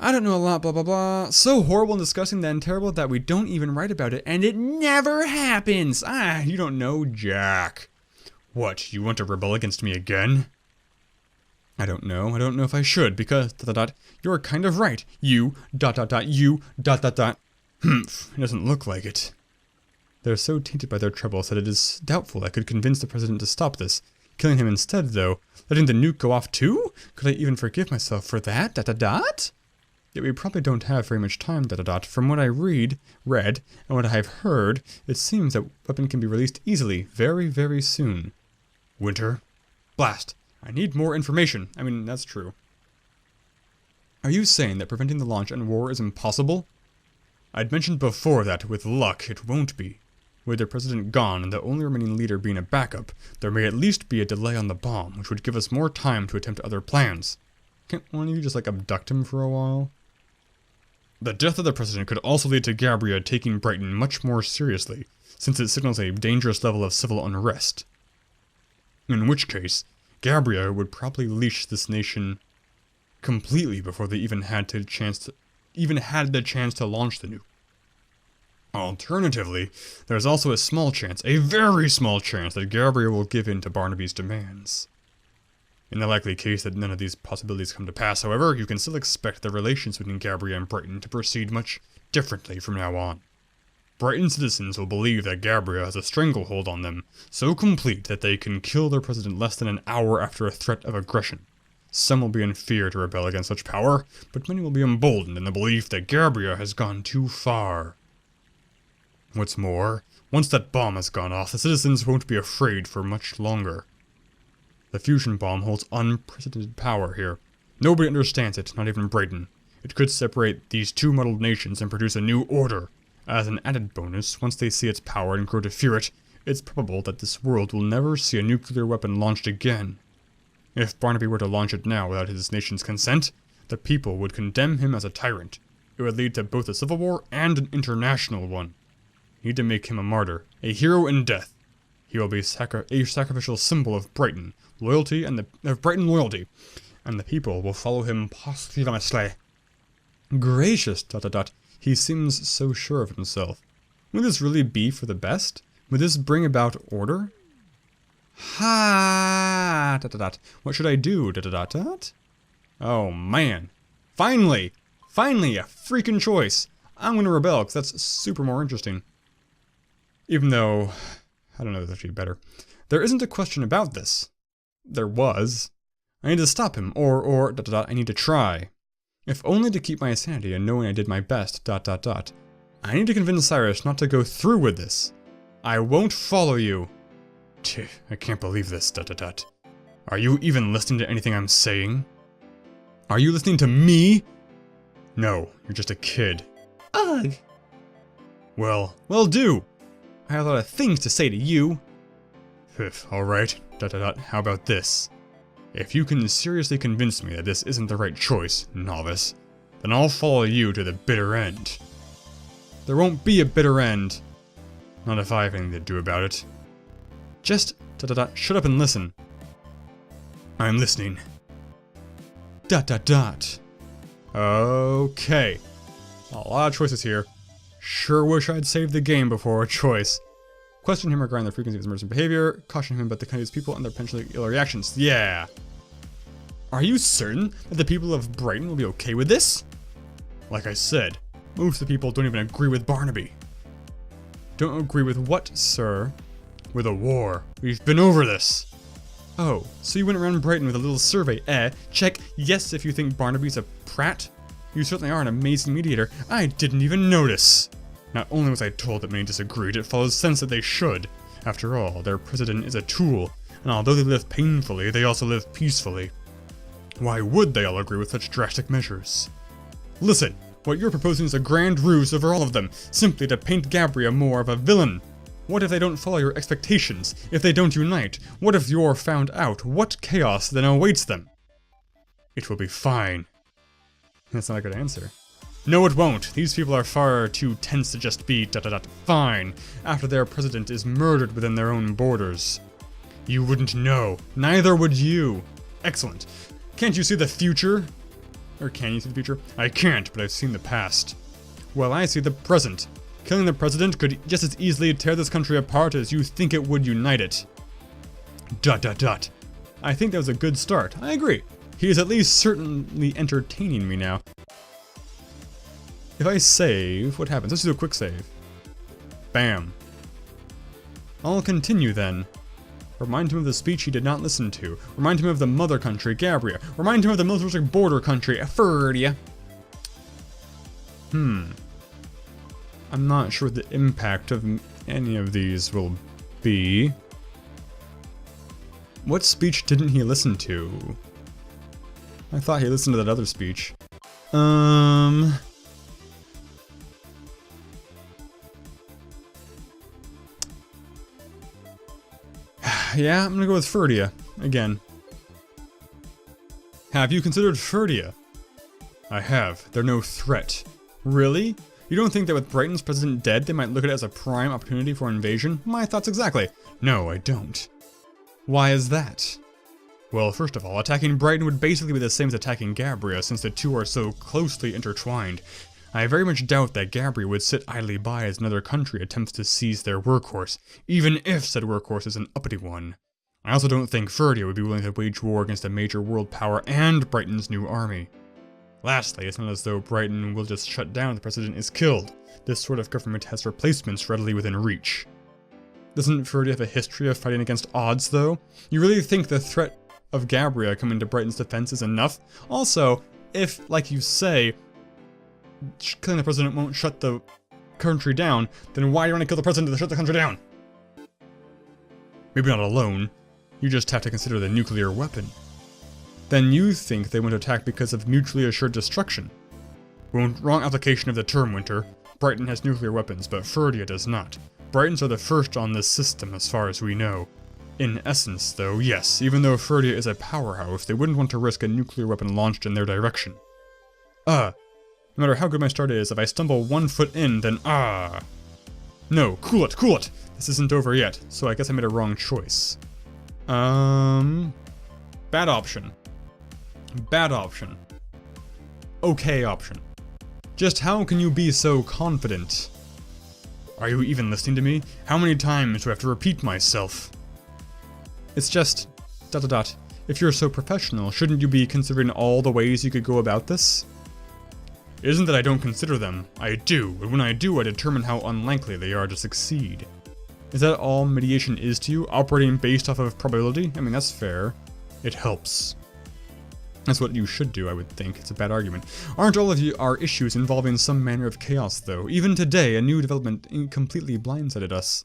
I don't know a lot, blah blah blah. So horrible and disgusting and terrible that we don't even write about it, and it never happens. You don't know, Jack. What, you want to rebel against me again? I don't know if I should, because, you're kind of right. You, it doesn't look like it. They're so tainted by their troubles that it is doubtful I could convince the president to stop this. Killing him instead, though. Letting the nuke go off too? Could I even forgive myself for that, Yet we probably don't have very much time, From what I read, and what I've heard, it seems that weapon can be released easily, very, very soon. Winter? Blast. I need more information. I mean, that's true. Are you saying that preventing the launch and war is impossible? I'd mentioned before that, with luck, it won't be. With their president gone and the only remaining leader being a backup, there may at least be a delay on the bomb, which would give us more time to attempt other plans. Can't one of you just, abduct him for a while? The death of the president could also lead to Gabriel taking Brighton much more seriously, since it signals a dangerous level of civil unrest. In which case, Gabriel would probably leash this nation completely before they even had the chance to launch the nuke. Alternatively, there's also a very small chance that Gabriel will give in to Barnaby's demands. In the likely case that none of these possibilities come to pass, however, you can still expect the relations between Gabriel and Brighton to proceed much differently from now on. Brighton citizens will believe that Gabriel has a stranglehold on them, so complete that they can kill their president less than an hour after a threat of aggression. Some will be in fear to rebel against such power, but many will be emboldened in the belief that Gabriel has gone too far. What's more, once that bomb has gone off, the citizens won't be afraid for much longer. The fusion bomb holds unprecedented power here. Nobody understands it, not even Brighton. It could separate these two muddled nations and produce a new order. As an added bonus, once they see its power and grow to fear it, it's probable that this world will never see a nuclear weapon launched again. If Barnaby were to launch it now without his nation's consent, the people would condemn him as a tyrant. It would lead to both a civil war and an international one. Need to make him a martyr, a hero in death. He will be a sacrificial symbol of Brighton loyalty, and the people will follow him posthumously. Gracious, he seems so sure of himself. Would this really be for the best? Would this bring about order? What should I do, Oh man. Finally a freaking choice. I'm gonna rebel, because that's super more interesting. Even though, I don't know if that's actually better. There isn't a question about this. There was. I need to stop him, or I need to try. If only to keep my sanity and knowing I did my best, I need to convince Cyrus not to go through with this. I won't follow you. I can't believe this, Are you even listening to anything I'm saying? Are you listening to me? No, you're just a kid. Ugh. Well, do. I have a lot of things to say to you. Alright, how about this? If you can seriously convince me that this isn't the right choice, novice, then I'll follow you to the bitter end. There won't be a bitter end. Not if I have anything to do about it. Just, shut up and listen. I'm listening. Okay. A lot of choices here. Sure wish I'd saved the game before a choice. Question him regarding the frequency of his emergent behavior. Caution him about the kind of these people and their potentially ill reactions. Yeah. Are you certain that the people of Brighton will be okay with this? Like I said, most of the people don't even agree with Barnaby. Don't agree with what, sir? With a war. We've been over this. Oh, so you went around Brighton with a little survey, Check yes if you think Barnaby's a prat. You certainly are an amazing mediator. I didn't even notice. Not only was I told that many disagreed, it follows sense that they should. After all, their president is a tool, and although they live painfully, they also live peacefully. Why would they all agree with such drastic measures? Listen, what you're proposing is a grand ruse over all of them, simply to paint Gabriel more of a villain. What if they don't follow your expectations? If they don't unite? What if you're found out? What chaos then awaits them? It will be fine. That's not a good answer. No, it won't. These people are far too tense to just be fine after their president is murdered within their own borders. You wouldn't know. Neither would you. Excellent. Can't you see the future? Or can you see the future? I can't, but I've seen the past. Well, I see the present. Killing the president could just as easily tear this country apart as you think it would unite it. ... I think that was a good start. I agree. He is at least certainly entertaining me now. If I save, what happens? Let's do a quick save. Bam. I'll continue then. Remind him of the speech he did not listen to. Remind him of the mother country, Gabria. Remind him of the militaristic border country, Ferdia. I'm not sure what the impact of any of these will be. What speech didn't he listen to? I thought he listened to that other speech. Yeah, I'm gonna go with Ferdia, again. Have you considered Ferdia? I have. They're no threat. Really? You don't think that with Brighton's president dead, they might look at it as a prime opportunity for invasion? My thoughts exactly. No, I don't. Why is that? Well, first of all, attacking Brighton would basically be the same as attacking Gabria, since the two are so closely intertwined. I very much doubt that Gabria would sit idly by as another country attempts to seize their workhorse, even if said workhorse is an uppity one. I also don't think Ferdia would be willing to wage war against a major world power and Brighton's new army. Lastly, it's not as though Brighton will just shut down if the president is killed. This sort of government has replacements readily within reach. Doesn't Ferdia have a history of fighting against odds, though? You really think the threat of Gabria coming to Brighton's defense is enough? Also, if, like you say, killing the president won't shut the country down, then why do you want to kill the president to shut the country down? Maybe not alone. You just have to consider the nuclear weapon. Then you think they went to attack because of mutually assured destruction. Wrong application of the term, Winter. Brighton has nuclear weapons, but Ferdia does not. Brightons are the first on this system, as far as we know. In essence, though, yes, even though Ferdia is a powerhouse, they wouldn't want to risk a nuclear weapon launched in their direction. No matter how good my start is, if I stumble 1 foot in, then No, cool it! This isn't over yet, so I guess I made a wrong choice. Bad option. Bad option. Okay option. Just how can you be so confident? Are you even listening to me? How many times do I have to repeat myself? It's just... If you're so professional, shouldn't you be considering all the ways you could go about this? It isn't that I don't consider them. I do, and when I do, I determine how unlikely they are to succeed. Is that all mediation is to you? Operating based off of probability? I mean, that's fair. It helps. That's what you should do, I would think. It's a bad argument. Aren't all of you our issues involving some manner of chaos, though? Even today, a new development completely blindsided us.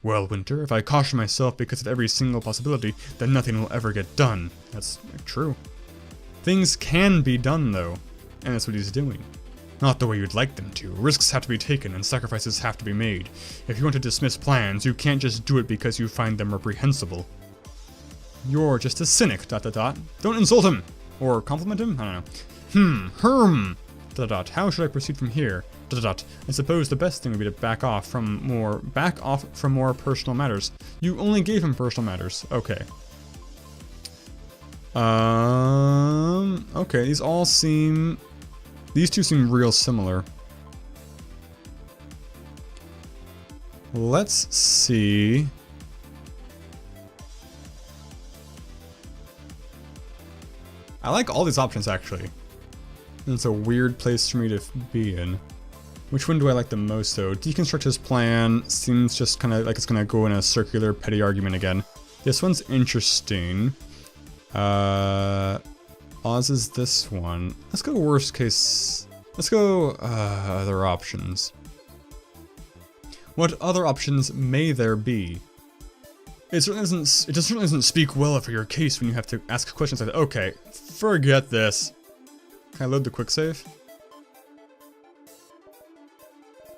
Well, Winter, if I caution myself because of every single possibility, then nothing will ever get done. That's true. Things can be done, though. And that's what he's doing. Not the way you'd like them to. Risks have to be taken and sacrifices have to be made. If you want to dismiss plans, you can't just do it because you find them reprehensible. You're just a cynic, ... Don't insult him! Or compliment him? I don't know. How should I proceed from here? ... I suppose the best thing would be to back off from more personal matters. You only gave him personal matters. Okay. Okay, these two seem real similar. Let's see. I like all these options, actually. It's a weird place for me to be in. Which one do I like the most, though? Deconstruct his plan seems just kind of like it's going to go in a circular petty argument again. This one's interesting. Oz is this one. Let's go worst case. Let's go other options. What other options may there be? It certainly doesn't speak well for your case when you have to ask questions like that. Okay, forget this. Can I load the quick save?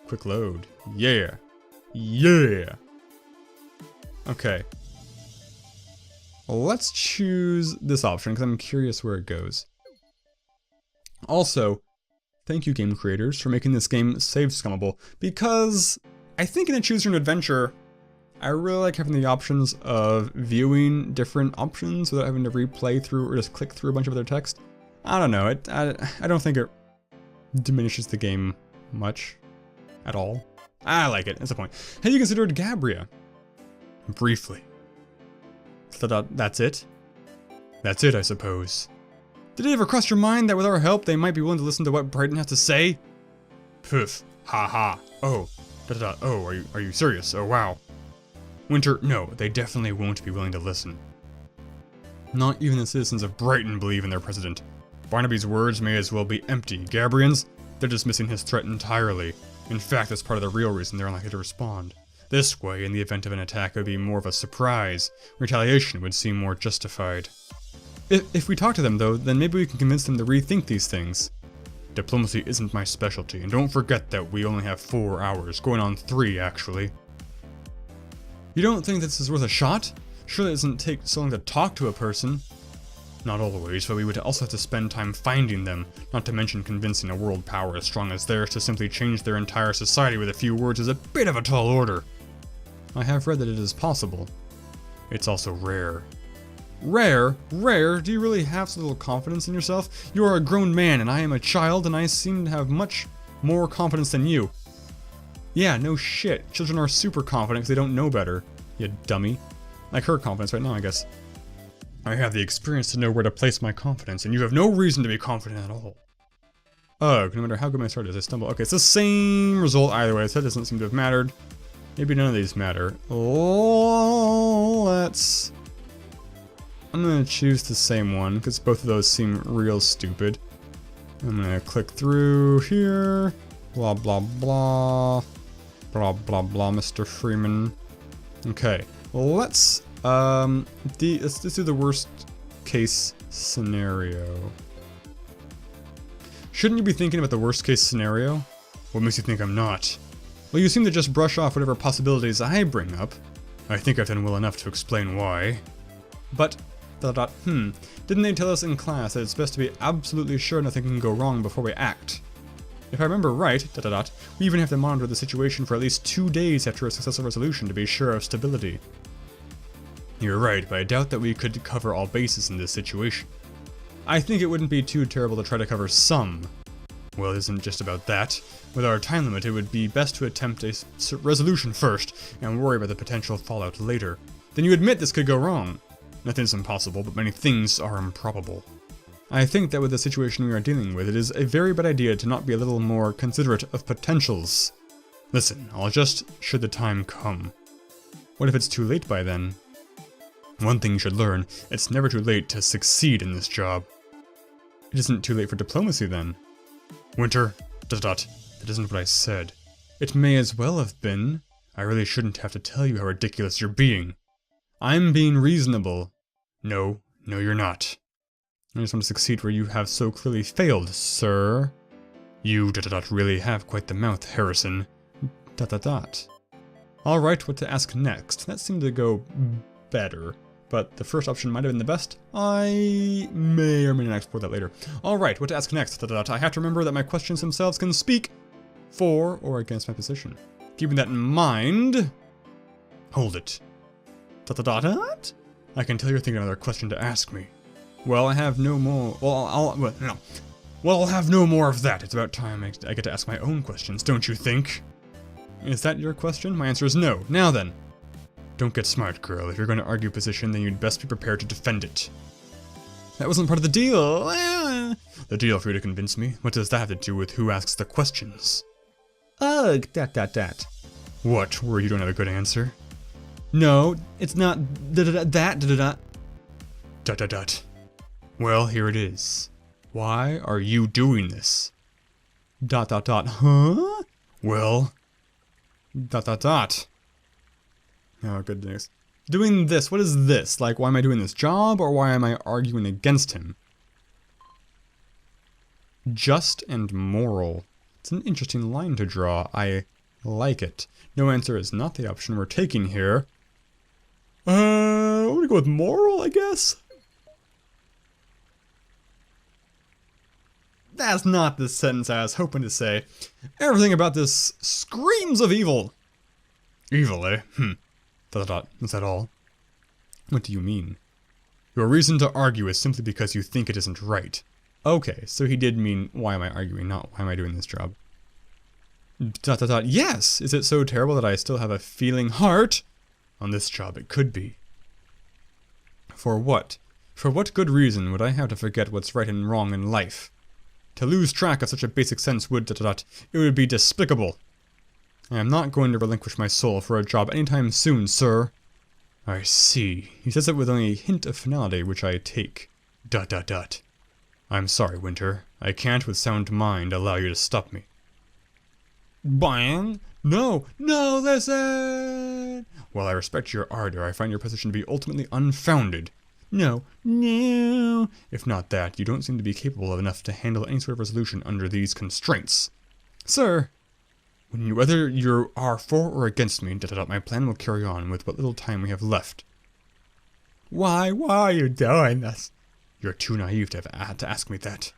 Quick load. Yeah. Yeah. Okay. Let's choose this option because I'm curious where it goes. Also, thank you game creators for making this game save scummable, because I think in a choose your own adventure, I really like having the options of viewing different options without having to replay through or just click through a bunch of other text. I don't know, I don't think it diminishes the game much at all. I like it, that's the point. Have you considered Gabria? Briefly. That's it? That's it, I suppose. Did it ever cross your mind that with our help, they might be willing to listen to what Brighton has to say? Poof. Ha ha. Oh. Oh, are you serious? Oh, wow. Winter, no, they definitely won't be willing to listen. Not even the citizens of Brighton believe in their president. Barnaby's words may as well be empty. Gabrians, they're dismissing his threat entirely. In fact, that's part of the real reason they're unlikely to respond. This way, in the event of an attack, it would be more of a surprise. Retaliation would seem more justified. If we talk to them, though, then maybe we can convince them to rethink these things. Diplomacy isn't my specialty, and don't forget that we only have 4 hours, going on 3, actually. You don't think this is worth a shot? Surely it doesn't take so long to talk to a person. Not always, but we would also have to spend time finding them, not to mention convincing a world power as strong as theirs to simply change their entire society with a few words is a bit of a tall order. I have read that it is possible. It's also rare. Rare? Rare? Do you really have so little confidence in yourself? You are a grown man and I am a child and I seem to have much more confidence than you. Yeah, no shit. Children are super confident because they don't know better. You dummy. Like her confidence right now, I guess. I have the experience to know where to place my confidence, and you have no reason to be confident at all. Ugh, no matter how good my start is, I stumble. Okay, it's the same result either way, so that doesn't seem to have mattered. Maybe none of these matter. Oh, I'm gonna choose the same one, because both of those seem real stupid. I'm gonna click through here. Blah, blah, blah. Blah, blah, blah, Mr. Freeman. Okay, let's do the worst case scenario. Shouldn't you be thinking about the worst case scenario? What makes you think I'm not? Well, you seem to just brush off whatever possibilities I bring up. I think I've done well enough to explain why. But, didn't they tell us in class that it's best to be absolutely sure nothing can go wrong before we act? If I remember right, we even have to monitor the situation for at least 2 days after a successful resolution to be sure of stability. You're right, but I doubt that we could cover all bases in this situation. I think it wouldn't be too terrible to try to cover some. Well, it isn't just about that. With our time limit, it would be best to attempt a resolution first, and worry about the potential fallout later. Then you admit this could go wrong. Nothing's impossible, but many things are improbable. I think that with the situation we are dealing with, it is a very bad idea to not be a little more considerate of potentials. Listen, I'll adjust should the time come. What if it's too late by then? One thing you should learn, it's never too late to succeed in this job. It isn't too late for diplomacy then. Winter, that isn't what I said. It may as well have been. I really shouldn't have to tell you how ridiculous you're being. I'm being reasonable. No, you're not. I just want to succeed where you have so clearly failed, sir. You really have quite the mouth, Harrison. Alright, what to ask next? That seemed to go better, but the first option might have been the best. I may or may not explore that later. Alright, what to ask next? I have to remember that my questions themselves can speak for or against my position. Keeping that in mind... Hold it. I can tell you're thinking of another question to ask me. Well, I have no more... I'll have no more of that. It's about time I get to ask my own questions, don't you think? Is that your question? My answer is no. Now then. Don't get smart, girl. If you're going to argue position, then you'd best be prepared to defend it. That wasn't part of the deal. The deal for you to convince me? What does that have to do with who asks the questions? Ugh, that. What, where you don't have a good answer? No, it's not that. Well, here it is. Why are you doing this? Huh? Well... Oh, goodness. Doing this, what is this? Like, why am I doing this job, or why am I arguing against him? Just and moral. It's an interesting line to draw. I like it. No answer is not the option we're taking here. I'm gonna go with moral, I guess? That's not the sentence I was hoping to say. Everything about this screams of evil. Evil, eh? Is that all? What do you mean? Your reason to argue is simply because you think it isn't right. Okay, so he did mean, why am I arguing, not why am I doing this job? ... Yes! Is it so terrible that I still have a feeling heart? On this job, it could be. For what? For what good reason would I have to forget what's right and wrong in life? To lose track of such a basic sense would ... it would be despicable. I am not going to relinquish my soul for a job anytime soon, sir. I see. He says it with only a hint of finality, which I take. ... I'm sorry, Winter. I can't, with sound mind, allow you to stop me. Bang! No! No, listen! While I respect your ardor, I find your position to be ultimately unfounded. No. No! If not that, you don't seem to be capable of enough to handle any sort of resolution under these constraints. Sir! Whether you are for or against me, my plan will carry on with what little time we have left. Why are you doing this? You're too naive to have had to ask me that.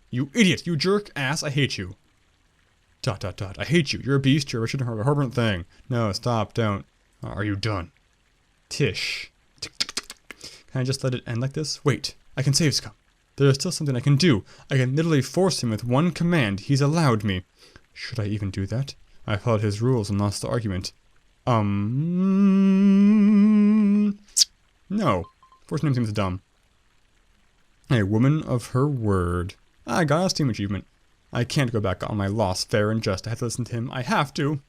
You idiot! You jerk ass! I hate you! ... I hate you. You're a beast. You're a horrible thing. No, stop, don't. Are you done? Tish. Can I just let it end like this? Wait, I can save Scum. There is still something I can do. I can literally force him with one command. He's allowed me. Should I even do that? I followed his rules and lost the argument. No. Force name seems dumb. A woman of her word. I got a Steam achievement. I can't go back on my loss, fair and just. I have to listen to him. I have to. ...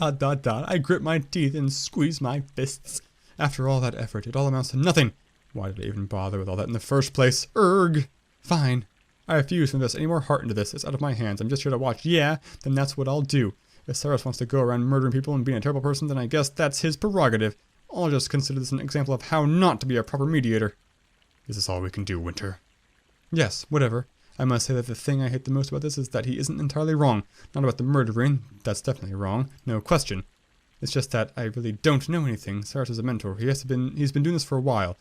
I grip my teeth and squeeze my fists. After all that effort, it all amounts to nothing. Why did I even bother with all that in the first place? Erg! Fine. I refuse to invest any more heart into this. It's out of my hands. I'm just here to watch. Yeah, then that's what I'll do. If Cyrus wants to go around murdering people and being a terrible person, then I guess that's his prerogative. I'll just consider this an example of how not to be a proper mediator. Is this all we can do, Winter? Yes, whatever. I must say that the thing I hate the most about this is that he isn't entirely wrong. Not about the murdering. That's definitely wrong. No question. It's just that I really don't know anything. Cyrus is a mentor. He's been doing this for a while.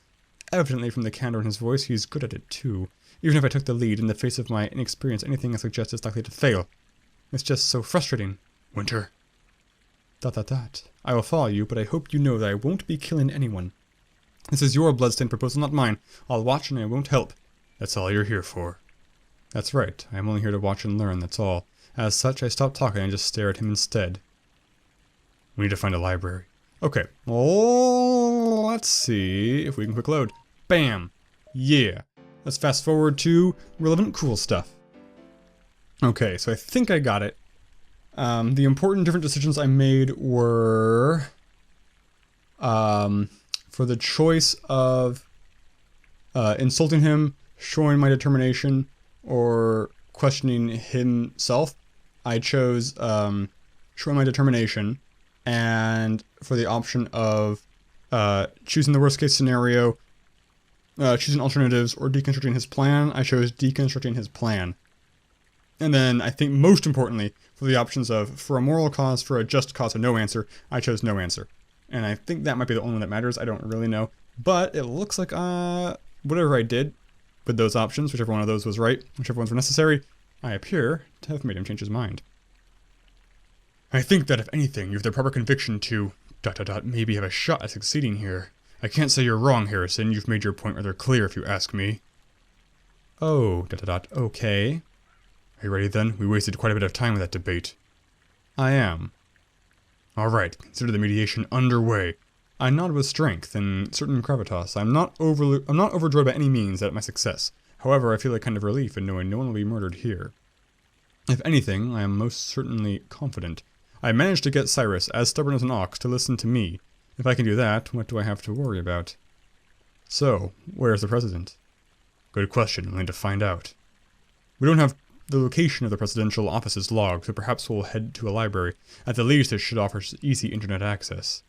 Evidently, from the candor in his voice, he's good at it too. Even if I took the lead in the face of my inexperience, anything I suggest is likely to fail. It's just so frustrating. Winter. ... I will follow you, but I hope you know that I won't be killing anyone. This is your bloodstained proposal, not mine. I'll watch and I won't help. That's all you're here for. That's right. I am only here to watch and learn, that's all. As such, I stop talking and just stare at him instead. We need to find a library. Okay. Oh, let's see if we can quick load. Bam! Yeah. Let's fast forward to relevant cool stuff. Okay, so I think I got it. The important different decisions I made were... for the choice of insulting him, showing my determination, or questioning himself, I chose showing my determination, and for the option of choosing the worst case scenario, choosing alternatives, or deconstructing his plan, I chose deconstructing his plan. And then, I think most importantly, for the options of for a moral cause, for a just cause, a no answer, I chose no answer. And I think that might be the only one that matters, I don't really know. But it looks like, whatever I did with those options, whichever one of those was right, whichever ones were necessary, I appear to have made him change his mind. I think that if anything, you have the proper conviction to... maybe have a shot at succeeding here. I can't say you're wrong, Harrison, you've made your point rather clear if you ask me. Oh, okay. Are you ready then? We wasted quite a bit of time with that debate. I am. Alright, consider the mediation underway. I nod with strength and certain gravitas. I'm not overjoyed by any means at my success. However, I feel a kind of relief in knowing no one will be murdered here. If anything, I am most certainly confident. I managed to get Cyrus, as stubborn as an ox, to listen to me. If I can do that, what do I have to worry about? So, where's the president? Good question, we'll need to find out. We don't have the location of the presidential office's log, so perhaps we'll head to a library. At the least, it should offer easy internet access.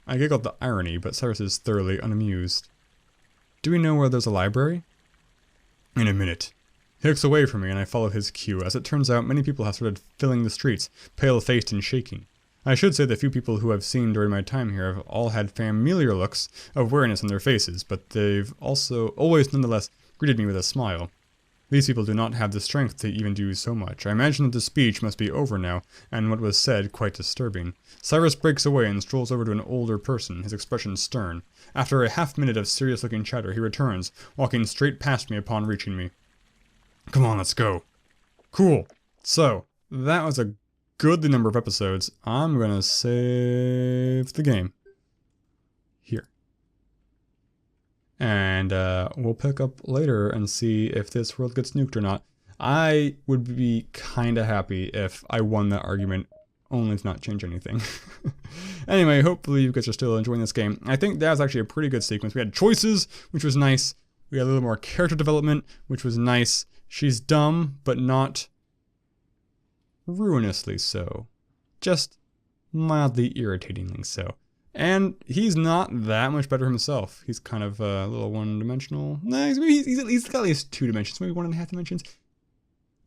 I giggled at the irony, but Cyrus is thoroughly unamused. Do we know where there's a library? In a minute. He looks away from me, and I follow his cue. As it turns out, many people have started filling the streets, pale-faced and shaking. I should say the few people who I've seen during my time here have all had familiar looks of weariness on their faces, but they've also always nonetheless greeted me with a smile. These people do not have the strength to even do so much. I imagine that the speech must be over now, and what was said quite disturbing. Cyrus breaks away and strolls over to an older person, his expression stern. After a half-minute of serious-looking chatter, he returns, walking straight past me upon reaching me. Come on, let's go. Cool. So, that was a goodly number of episodes. I'm gonna save the game. Here. And we'll pick up later and see if this world gets nuked or not. I would be kinda happy if I won that argument, only to not change anything. Anyway, hopefully you guys are still enjoying this game. I think that was actually a pretty good sequence. We had choices, which was nice. We had a little more character development, which was nice. She's dumb, but not ruinously so. Just mildly irritatingly so. And he's not that much better himself. He's kind of a little one-dimensional. Nah, he's got at least 2 dimensions, maybe 1.5 dimensions.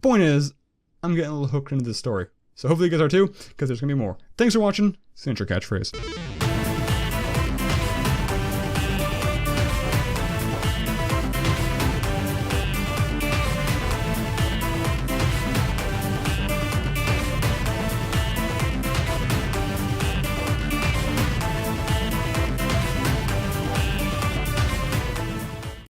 Point is, I'm getting a little hooked into this story. So hopefully you guys are too, because there's going to be more. Thanks for watching. See you in your catchphrase.